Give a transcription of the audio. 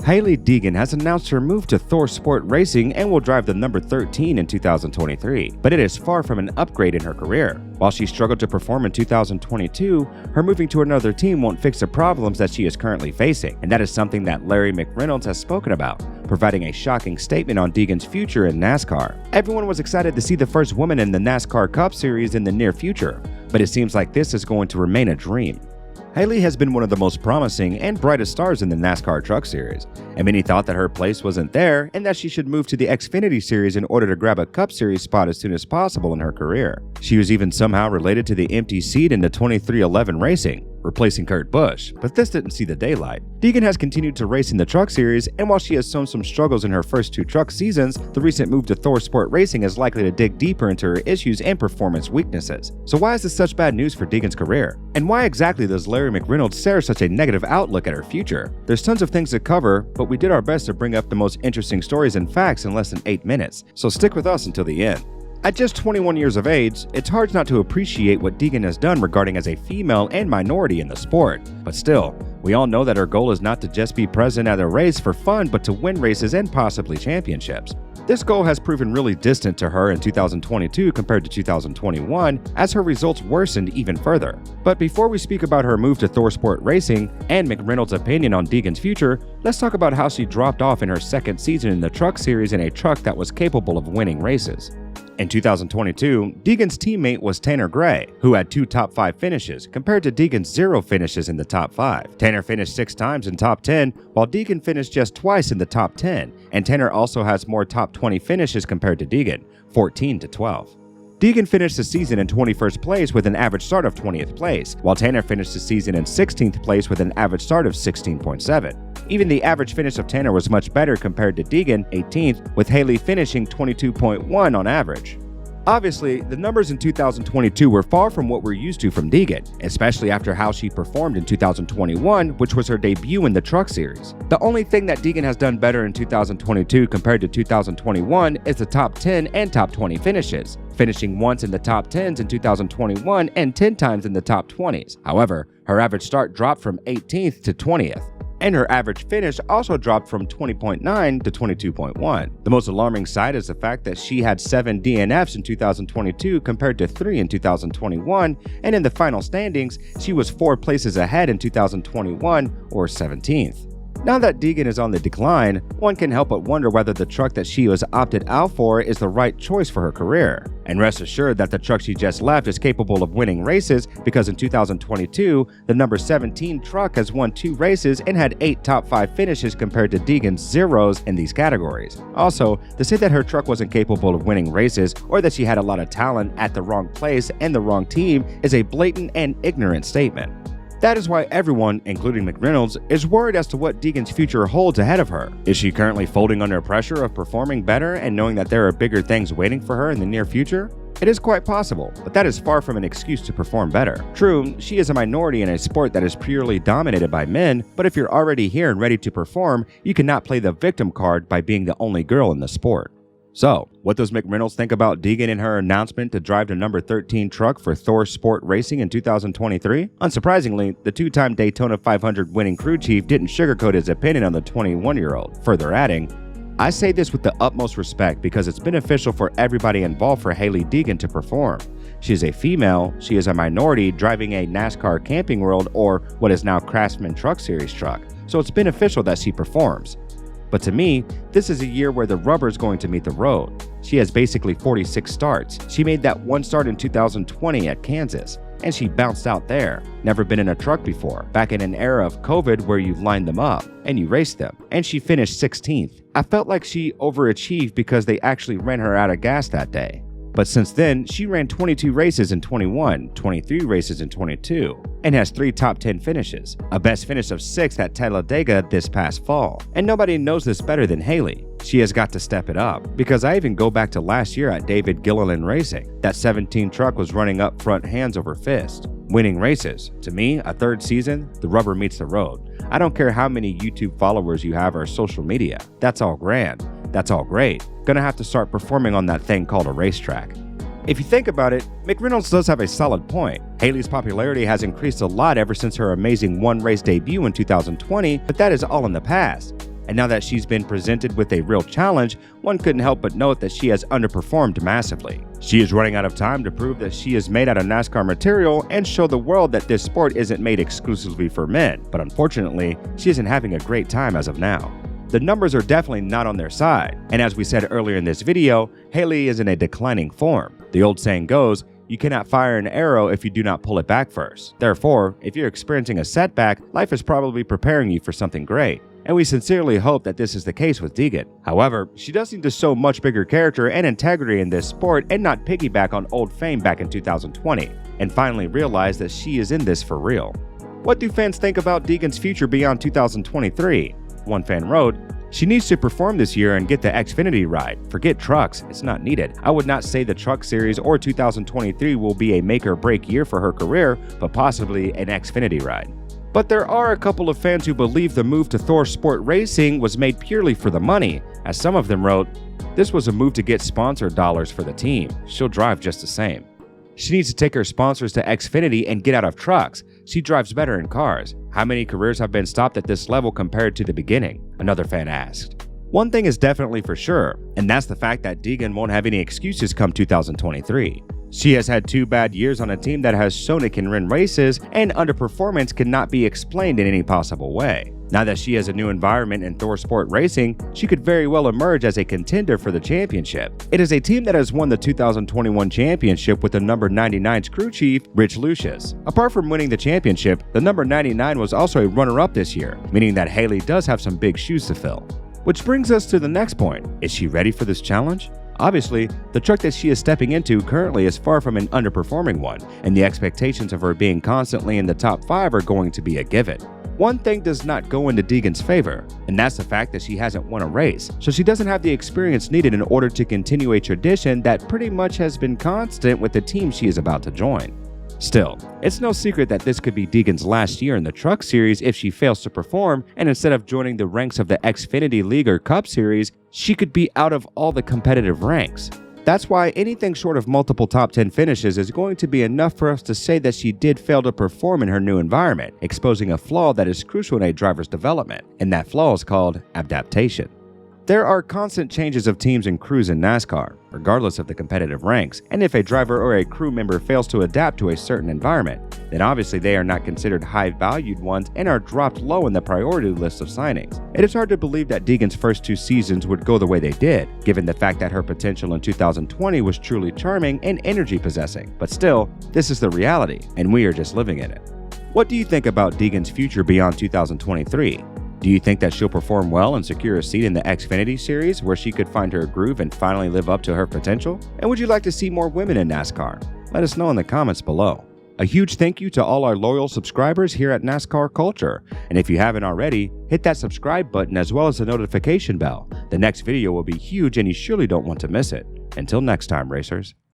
Hailie Deegan has announced her move to ThorSport Racing and will drive the number 13 in 2023, but it is far from an upgrade in her career. While she struggled to perform in 2022, her moving to another team won't fix the problems that she is currently facing, and that is something that Larry McReynolds has spoken about, providing a shocking statement on Deegan's future in NASCAR. Everyone was excited to see the first woman in the NASCAR Cup Series in the near future, but it seems like this is going to remain a dream. Hailie has been one of the most promising and brightest stars in the NASCAR Truck Series, and many thought that her place wasn't there and that she should move to the Xfinity Series in order to grab a Cup Series spot as soon as possible in her career. She was even somehow related to the empty seat in the 2311 Racing, replacing Kurt Busch, but this didn't see the daylight. Deegan has continued to race in the Truck Series, and while she has shown some struggles in her first two truck seasons, the recent move to ThorSport Racing is likely to dig deeper into her issues and performance weaknesses. So why is this such bad news for Deegan's career? And why exactly does Larry McReynolds share such a negative outlook at her future? There's tons of things to cover, but we did our best to bring up the most interesting stories and facts in less than 8 minutes, so stick with us until the end. At just 21 years of age, it's hard not to appreciate what Deegan has done regarding as a female and minority in the sport. But still, we all know that her goal is not to just be present at a race for fun, but to win races and possibly championships. This goal has proven really distant to her in 2022 compared to 2021, as her results worsened even further. But before we speak about her move to ThorSport Racing and McReynolds' opinion on Deegan's future, let's talk about how she dropped off in her second season in the Truck Series in a truck that was capable of winning races. In 2022, Deegan's teammate was Tanner Gray, who had 2 top 5 finishes, compared to Deegan's 0 finishes in the top 5. Tanner finished 6 times in top 10, while Deegan finished just twice in the top 10, and Tanner also has more top 20 finishes compared to Deegan, 14 to 12. Deegan finished the season in 21st place with an average start of 20th place, while Tanner finished the season in 16th place with an average start of 16.7. Even the average finish of Tanner was much better compared to Deegan, 18th, with Hailie finishing 22.1 on average. Obviously, the numbers in 2022 were far from what we're used to from Deegan, especially after how she performed in 2021, which was her debut in the Truck Series. The only thing that Deegan has done better in 2022 compared to 2021 is the top 10 and top 20 finishes, finishing once in the top 10s in 2021 and 10 times in the top 20s. However, her average start dropped from 18th to 20th. And her average finish also dropped from 20.9 to 22.1. The most alarming side is the fact that she had 7 DNFs in 2022 compared to 3 in 2021, and in the final standings, she was 4 places ahead in 2021, or 17th. Now that Deegan is on the decline, one can help but wonder whether the truck that she was opted out for is the right choice for her career. And rest assured that the truck she just left is capable of winning races, because in 2022, the number 17 truck has won 2 races and had 8 top 5 finishes compared to Deegan's 0s in these categories. Also, to say that her truck wasn't capable of winning races or that she had a lot of talent at the wrong place and the wrong team is a blatant and ignorant statement. That is why everyone, including McReynolds, is worried as to what Deegan's future holds ahead of her. Is she currently folding under pressure of performing better and knowing that there are bigger things waiting for her in the near future? It is quite possible, but that is far from an excuse to perform better. True, she is a minority in a sport that is purely dominated by men, but if you're already here and ready to perform, you cannot play the victim card by being the only girl in the sport. So, what does McReynolds think about Deegan in her announcement to drive the number 13 truck for ThorSport Racing in 2023? Unsurprisingly, the 2-time Daytona 500 winning crew chief didn't sugarcoat his opinion on the 21-year-old, further adding, "I say this with the utmost respect because it's beneficial for everybody involved for Hailie Deegan to perform. She is a female, she is a minority driving a NASCAR Camping World or what is now Craftsman Truck Series truck, so it's beneficial that she performs. But to me, this is a year where the rubber is going to meet the road. She has basically 46 starts. She made that one start in 2020 at Kansas, and she bounced out there. Never been in a truck before, back in an era of COVID where you lined them up and you raced them, and she finished 16th. I felt like she overachieved because they actually ran her out of gas that day. But since then, she ran 22 races in 21, 23 races in 22, and has 3 top 10 finishes, a best finish of 6th at Talladega this past fall. And nobody knows this better than Hailie. She has got to step it up, because I even go back to last year at David Gilliland Racing. That 17 truck was running up front hands over fist, winning races. To me, a 3rd season, the rubber meets the road. I don't care how many YouTube followers you have or social media. That's all grand. That's all great. Gonna have to start performing on that thing called a racetrack. If you think about it, McReynolds does have a solid point. Hailie's popularity has increased a lot ever since her amazing one-race debut in 2020, but that is all in the past. and now that she's been presented with a real challenge, one couldn't help but note that she has underperformed massively. She is running out of time to prove that she is made out of NASCAR material and show the world that this sport isn't made exclusively for men, but unfortunately, she isn't having a great time as of now. The numbers are definitely not on their side, and as we said earlier in this video, Hailie is in a declining form. The old saying goes, you cannot fire an arrow if you do not pull it back first. Therefore, if you're experiencing a setback, life is probably preparing you for something great. And we sincerely hope that this is the case with Deegan. However, she does need to show much bigger character and integrity in this sport and not piggyback on old fame back in 2020, and finally realize that she is in this for real. What do fans think about Deegan's future beyond 2023? One fan wrote, "She needs to perform this year and get the Xfinity ride. Forget trucks, it's not needed. I would not say the Truck Series or 2023 will be a make or break year for her career, but possibly an Xfinity ride." But there are a couple of fans who believe the move to ThorSport Racing was made purely for the money, as some of them wrote, "This was a move to get sponsor dollars for the team. She'll drive just the same. She needs to take her sponsors to Xfinity and get out of trucks. She drives better in cars. How many careers have been stopped at this level compared to the beginning?" Another fan asked. One thing is definitely for sure, and that's the fact that Deegan won't have any excuses come 2023. She has had 2 bad years on a team that has shown it can win races, and underperformance cannot be explained in any possible way. Now that she has a new environment in ThorSport Racing, she could very well emerge as a contender for the championship. It is a team that has won the 2021 championship with the number 99's crew chief, Rich Lucius. Apart from winning the championship, the number 99 was also a runner-up this year, meaning that Hailie does have some big shoes to fill. Which brings us to the next point. Is she ready for this challenge? Obviously, the truck that she is stepping into currently is far from an underperforming one, and the expectations of her being constantly in the top 5 are going to be a given. One thing does not go into Deegan's favor, and that's the fact that she hasn't won a race, so she doesn't have the experience needed in order to continue a tradition that pretty much has been constant with the team she is about to join. Still, it's no secret that this could be Deegan's last year in the Truck Series if she fails to perform, and instead of joining the ranks of the Xfinity League or Cup Series, she could be out of all the competitive ranks. That's why anything short of multiple top 10 finishes is going to be enough for us to say that she did fail to perform in her new environment, exposing a flaw that is crucial in a driver's development, and that flaw is called adaptation. There are constant changes of teams and crews in NASCAR, regardless of the competitive ranks, and if a driver or a crew member fails to adapt to a certain environment, then obviously they are not considered high-valued ones and are dropped low in the priority list of signings. It is hard to believe that Deegan's first 2 seasons would go the way they did, given the fact that her potential in 2020 was truly charming and energy-possessing. But still, this is the reality, and we are just living in it. What do you think about Deegan's future beyond 2023? Do you think that she'll perform well and secure a seat in the Xfinity Series where she could find her groove and finally live up to her potential? And would you like to see more women in NASCAR? Let us know in the comments below. A huge thank you to all our loyal subscribers here at NASCAR Culture. And if you haven't already, hit that subscribe button as well as the notification bell. The next video will be huge and you surely don't want to miss it. Until next time, racers.